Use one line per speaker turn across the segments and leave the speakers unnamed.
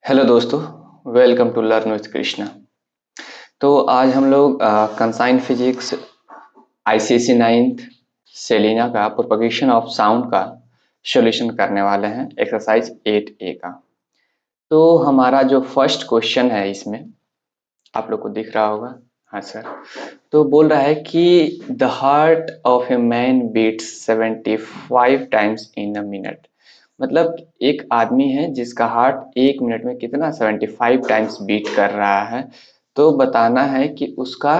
Hello दोस्तों, welcome to learn with Krishna. तो आज हम लोग concise physics ICSE 9th Selina का प्रोपगेशन ऑफ साउंड का सॉल्यूशन करने वाले हैं, एक्सरसाइज 8A का। तो हमारा जो फर्स्ट क्वेश्चन है इसमें आप लोग को दिख रहा होगा। हाँ सर। तो बोल रहा है कि the heart of a man beats 75 times in a minute. मतलब एक आदमी है जिसका हार्ट एक मिनट में कितना 75 टाइम्स बीट कर रहा है। तो बताना है कि उसका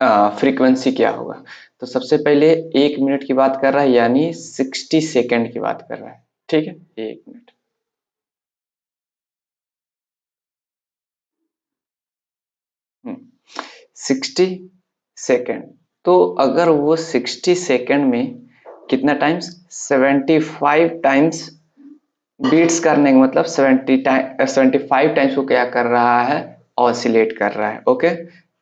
फ्रीक्वेंसी क्या होगा। तो सबसे पहले एक मिनट की बात कर रहा है, यानी 60 सेकेंड की बात कर रहा है। ठीक है, एक मिनट। 60 सेकेंड। तो अगर वो 60 सेकेंड में कितना टाइम्स 75 टाइम्स बीट्स करने का मतलब 75 टाइम्स वो क्या कर रहा है, ऑसिलेट कर रहा है। ओके।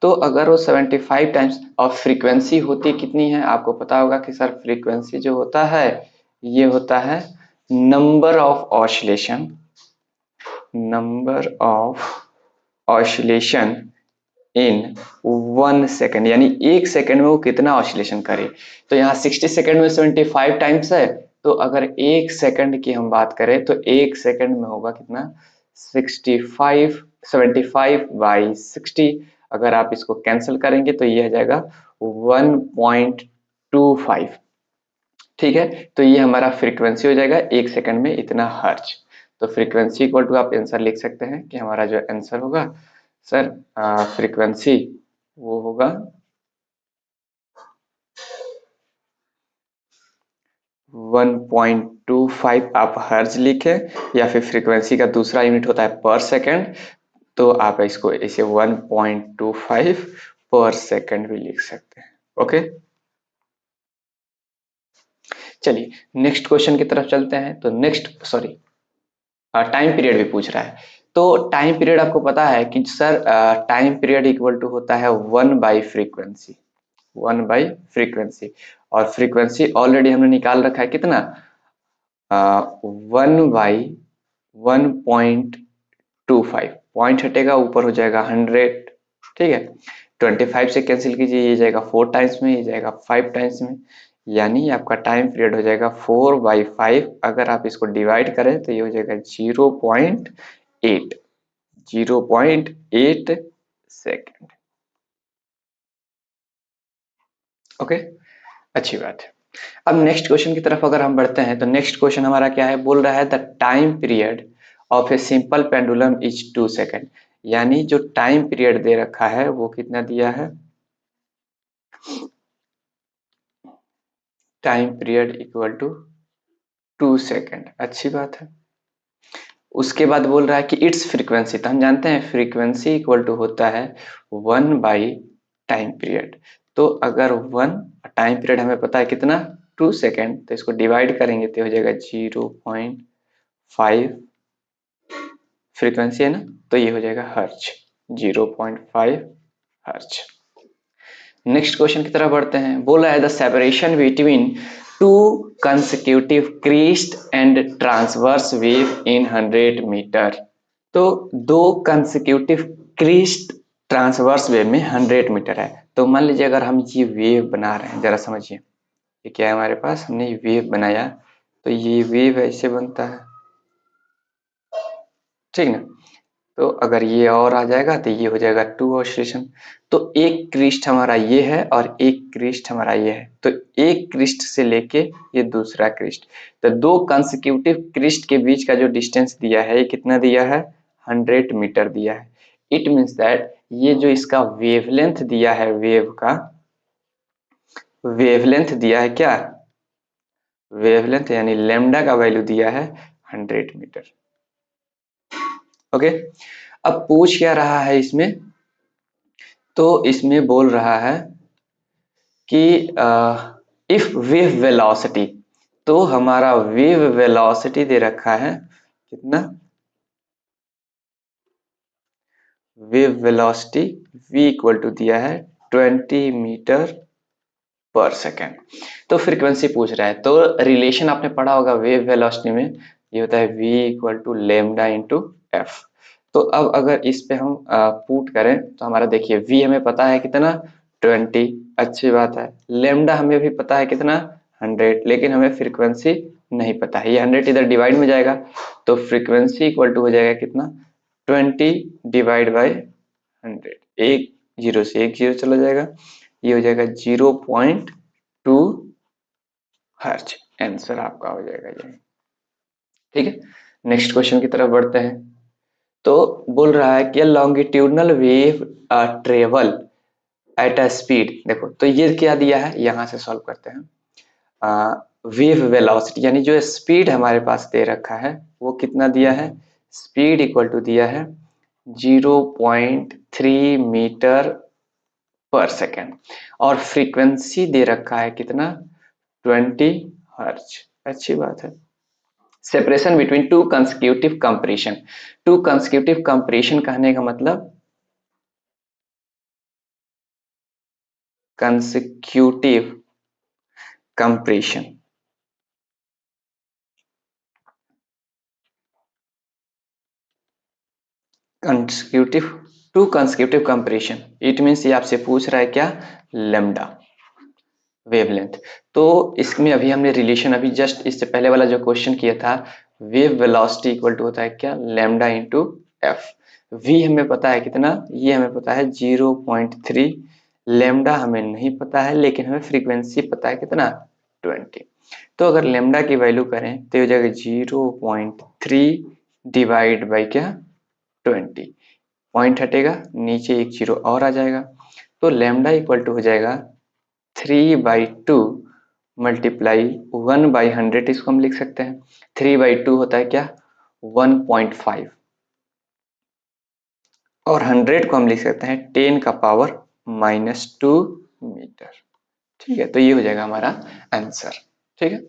तो अगर वो 75 टाइम्स और फ्रीक्वेंसी होती कितनी है, आपको पता होगा कि सर फ्रीक्वेंसी जो होता है ये होता है number of oscillation, number of oscillation in 1 second, यानी एक सेकेंड में वो कितना ऑसिलेशन करे। तो यहाँ 60 सेकेंड में 75 टाइम्स है। तो अगर एक सेकेंड की हम बात करें तो एक सेकेंड में होगा कितना 65, 75/60। अगर आप इसको कैंसिल करेंगे तो ये आ जाएगा 1.25। ठीक है। तो ये हमारा फ्रीक्वेंसी हो जाएगा एक सेकंड में इतना हर्ज। तो फ्रीक्वेंसी इक्वल टू आप आंसर लिख सकते हैं कि हमारा जो आंसर होगा सर फ्रीक्वेंसी वो होगा 1.25। आप हर्ज लिखे या फिर फ्रीक्वेंसी का दूसरा यूनिट होता है पर सेकंड, तो आप इसको इसे 1.25 पर सेकंड भी लिख सकते हैं। ओके, चलिए नेक्स्ट क्वेश्चन की तरफ चलते हैं। तो नेक्स्ट सॉरी टाइम पीरियड भी पूछ रहा है। तो टाइम पीरियड आपको पता है कि sir time period equal to होता है 1/फ्रीक्वेंसी, 1/फ्रीक्वेंसी। और फ्रीक्वेंसी ऑलरेडी हमने निकाल रखा है कितना 1/1.25। पॉइंट हटेगा ऊपर हो जाएगा 100। ठीक है, 25 से कैंसिल कीजिए, ये जाएगा 4 टाइम्स में, ये जाएगा 5 टाइम्स में, यानी आपका टाइम पीरियड हो जाएगा 4/5। अगर आप इसको डिवाइड करें तो ये हो जाएगा 0.8, 0.8 सेकेंड। ओके, अच्छी बात है। अब नेक्स्ट क्वेश्चन की तरफ अगर हम बढ़ते हैं तो नेक्स्ट क्वेश्चन हमारा क्या है, बोल रहा है the time period of a simple pendulum is 2 second. यानी जो टाइम पीरियड दे रखा है वो कितना दिया है, time period equal to 2 second. अच्छी बात है। उसके बाद बोल रहा है कि इट्स फ्रीक्वेंसी, तो हम जानते हैं फ्रीक्वेंसी इक्वल टू होता है 1/टाइम पीरियड। तो अगर 1 टाइम पीरियड हमें पता है कितना 2 सेकेंड, तो इसको डिवाइड करेंगे तो हो जाएगा 0.5। फ्रीक्वेंसी है ना, तो ये हो जाएगा हर्ज, 0.5 हर्ज। नेक्स्ट क्वेश्चन की तरफ बढ़ते हैं। बोल रहा है the separation between two consecutive crest and transverse wave in 100 metre. तो दो कंसेक्यूटिव क्रीस्ट ट्रांसवर्स वेव में 100 मीटर है। तो मान लीजिए अगर हम ये वेव बना रहे हैं, जरा समझिए ये क्या है हमारे पास, हमने ये वेव बनाया। तो ये वेव ऐसे बनता है, ठीक ना। तो अगर ये और आ जाएगा तो ये हो जाएगा 2 ऑसिलेशन। तो एक क्रिस्ट हमारा ये है और एक क्रिस्ट हमारा ये है। तो एक क्रिस्ट से लेके ये दूसरा क्रिस्ट, तो दो कंसेक्यूटिव क्रिस्ट के बीच का जो डिस्टेंस दिया है ये कितना दिया है, 100 मीटर दिया है। इट मीन्स दैट ये जो इसका वेवलेंथ दिया है, वेव का वेवलेंथ दिया है क्या, वेवलेंथ यानी लेमडा का वैल्यू दिया है 100 मीटर। ओके। अब पूछ क्या रहा है इसमें, तो इसमें बोल रहा है कि इफ वेव वेलोसिटी, तो हमारा वेव वेलोसिटी दे रखा है कितना, wave velocity v equal to दिया है 20 मीटर पर सेकेंड। तो फ्रीक्वेंसी पूछ रहा है, तो रिलेशन आपने पढ़ा होगा वेव वेलोसिटी में, ये होता है v equal to lambda into f. तो अब अगर इस पे हम पुट करें तो हमारा देखिए v हमें पता है कितना 20, अच्छी बात है। लेमडा हमें भी पता है कितना 100, लेकिन हमें फ्रीक्वेंसी नहीं पता है। ये 100 इधर डिवाइड में जाएगा तो फ्रीक्वेंसी इक्वल टू हो जाएगा कितना 20 डिवाइड बाई 100। एक जीरो से एक जीरो चला जाएगा, ये हो जाएगा 0.2 हर्ट्ज। आंसर आपका हो जाएगा ये। ठीक है, नेक्स्ट क्वेश्चन की तरफ बढ़ते हैं। तो बोल रहा है कि longitudinal wave travel at a speed, देखो तो ये क्या दिया है, यहां से सॉल्व करते हैं। वेव वेलोसिटी यानी जो स्पीड हमारे पास दे रखा है वो कितना दिया है, स्पीड इक्वल टू दिया है 0.3 मीटर पर सेकेंड, और फ्रीक्वेंसी दे रखा है कितना 20 हर्ट्ज। अच्छी बात है। Separation between two consecutive compression, to consecutive compression कहने का मतलब consecutive compression, consecutive to consecutive compression, it means ये आपसे पूछ रहा है क्या, लेमडा वेवलेंथ। तो इसमें अभी हमने रिलेशन अभी जस्ट इससे पहले वाला जो क्वेश्चन किया था, वेव वेलोसिटी इक्वल टू होता है क्या, लेमडा इंटू एफ। वी हमें पता है कितना, ये हमें पता है 0.3, लेमडा हमें नहीं पता है लेकिन हमें फ्रीक्वेंसी पता है कितना 20। तो अगर लेमडा की वैल्यू करें तो हो जाएगा 0.3 डिवाइड बाई क्या 20, पॉइंट हटेगा नीचे एक जीरो और आ जाएगा, तो लेमडा इक्वल टू हो जाएगा 3/2 मल्टीप्लाई 1/100, इसको हम लिख सकते हैं। 3/2 होता है क्या 1.5, और 100 को हम लिख सकते हैं 10⁻⁻² मीटर। ठीक है, तो ये हो जाएगा हमारा आंसर। ठीक है।